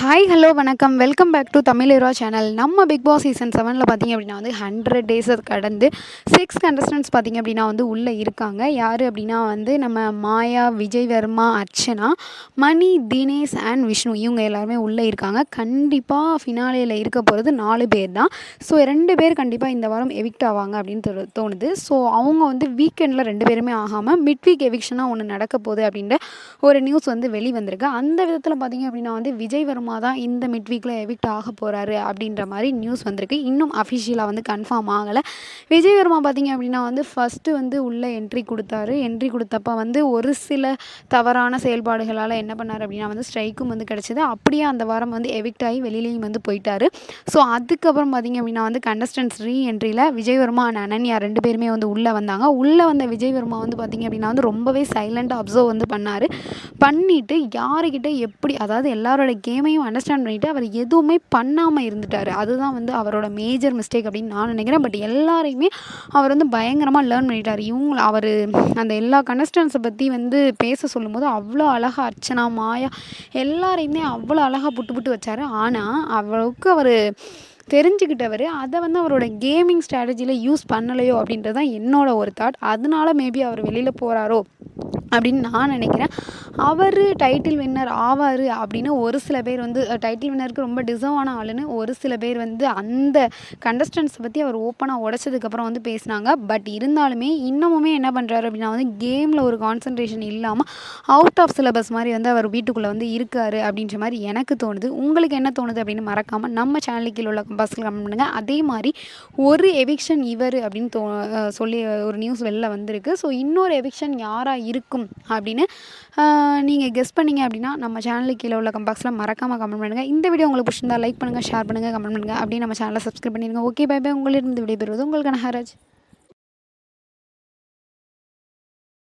Hi hello வணக்கம் welcome back to Tamil channel. நம்ம Bigg Boss season 7ல் பார்த்திங்க அப்படின்னா வந்து 100 டேஸை கடந்து 6 கண்டஸ்டன்ட்ஸ் பார்த்திங்க அப்படின்னா வந்து உள்ளே இருக்காங்க. யார் அப்படின்னா வந்து நம்ம மாயா, விஜய் வர்மா, அர்ச்சனா, மணி, தினேஷ் அண்ட் விஷ்ணு இவங்க எல்லாருமே உள்ளே இருக்காங்க. கண்டிப்பாக ஃபினாலேயில் இருக்க போகிறது 4 பேர் தான். ஸோ 2 பேர் கண்டிப்பாக இந்த வாரம் எவிக்ட் ஆவாங்க அப்படின்னு தோணுது. ஸோ அவங்க வந்து வீக்கெண்டில் 2 பேருமே ஆகாமல் மிட் வீக் எவிக்ஷனாக ஒன்று நடக்க போகுது அப்படின்ற ஒரு நியூஸ் வந்து வெளிவந்திருக்கு. அந்த விதத்தில் பார்த்திங்க அப்படின்னா வந்து விஜய் வர்மா தான் இந்த மிட் வீக்கில் எவிக்ட் ஆக போகிறாரு அப்படின்ற மாதிரி நியூஸ் வந்திருக்கு. இன்னும் அஃபிஷியலாக வந்து கன்ஃபார்ம் ஆகலை. விஜய் வர்மா பார்த்திங்க அப்படின்னா வந்து ஃபஸ்ட்டு வந்து உள்ளே என்ட்ரி கொடுத்தாரு. என்ட்ரி கொடுத்தப்ப வந்து ஒரு சில தவறான செயல்பாடுகளால் என்ன பண்ணார் அப்படின்னா வந்து ஸ்ட்ரைக்கும் வந்து கிடச்சிது. அப்படியே அந்த வாரம் வந்து எவிக்ட் ஆகி வெளியிலையும் வந்து போயிட்டார். ஸோ அதுக்கப்புறம் பார்த்திங்க அப்படின்னா வந்து கண்டஸ்டன்ஸ் என்ட்ரியில் விஜய் வர்மா அண்ட் அனன்யா 2 பேருமே வந்து உள்ளே வந்தாங்க. உள்ளே வந்த விஜய் வர்மா வந்து பார்த்திங்க அப்படின்னா வந்து ரொம்பவே சைலண்டாக அப்சர்வ் வந்து பண்ணிவிட்டு யாருக்கிட்ட எப்படி, அதாவது எல்லாரோட கேமையும் அண்டர்ஸ்டாண்ட் பண்ணிவிட்டு அவர் எதுவுமே பண்ணாமல் இருந்துட்டார். அதுதான் வந்து அவரோட மேஜர் மிஸ்டேக் அப்படின்னு நான் நினைக்கிறேன். பட் எல்லாரையுமே அவர் வந்து பயங்கரமாக லேர்ன் பண்ணிட்டார். அவர் அந்த எல்லா கண்டஸ்டன்ஸை பற்றி வந்து பேச சொல்லும்போது அவ்வளோ அழகாக அர்ச்சனா, மாயா எல்லாரையுமே அவ்வளோ அழகாக புட்டு வச்சார். ஆனால் அவ்வளவுக்கு அவர் தெரிஞ்சுக்கிட்டவர் அதை வந்து அவரோட கேமிங் ஸ்ட்ராட்டஜியில் யூஸ் பண்ணலையோ அப்படின்றது தான் என்னோட ஒரு தாட். அதனால மேபி அவர் வெளியில் போகிறாரோ அப்படின்னு நான் நினைக்கிறேன். அவர் டைட்டில் வின்னர் ஆவார் அப்படின்னு ஒரு சில பேர் வந்து டைட்டில் வின்னருக்கு ரொம்ப டிசர்வான ஆளுன்னு ஒரு சில பேர் வந்து அந்த கண்டஸ்டன்ஸை பற்றி அவர் ஓப்பனாக உடைச்சதுக்கப்புறம் வந்து பேசினாங்க. பட் இருந்தாலுமே இன்னமுமே என்ன பண்ணுறாரு அப்படின்னா வந்து கேமில் ஒரு கான்சன்ட்ரேஷன் இல்லாமல் அவுட் ஆஃப் சிலபஸ் மாதிரி வந்து அவர் வீட்டுக்குள்ளே வந்து இருக்கார் அப்படின்ற மாதிரி எனக்கு தோணுது. உங்களுக்கு என்ன தோணுது அப்படின்னு மறக்காமல் நம்ம சேனலுக்கு உள்ள கம்பாஸில் கமெண்ட் பண்ணுங்கள். அதே மாதிரி ஒரு எவிக்ஷன் இவர் அப்படின்னு சொல்லி ஒரு நியூஸ் வெளில வந்திருக்கு. ஸோ இன்னொரு எவிக்ஷன் யாராக இருக்கும் அப்படின்னு நீங்கள் கெஸ் பண்ணீங்க அப்படின்னா நம்ம சேனலுக்கு கீழே உள்ள கம்பாக்ஸில் மறக்காமல் கமெண்ட் பண்ணுங்கள். இந்த வீடியோ உங்களுக்கு பிடிச்சிருந்தா லைக் பண்ணுங்கள், ஷேர் பண்ணுங்கள், கமெண்ட் பண்ணுங்கள். அப்படியே நம்ம சேனலை சப்ஸ்கிரைப் பண்ணிடுங்க. Okay, bye bye. உங்களிடம் விடைபெறுவது உங்களுக்கான ஹராஜ்.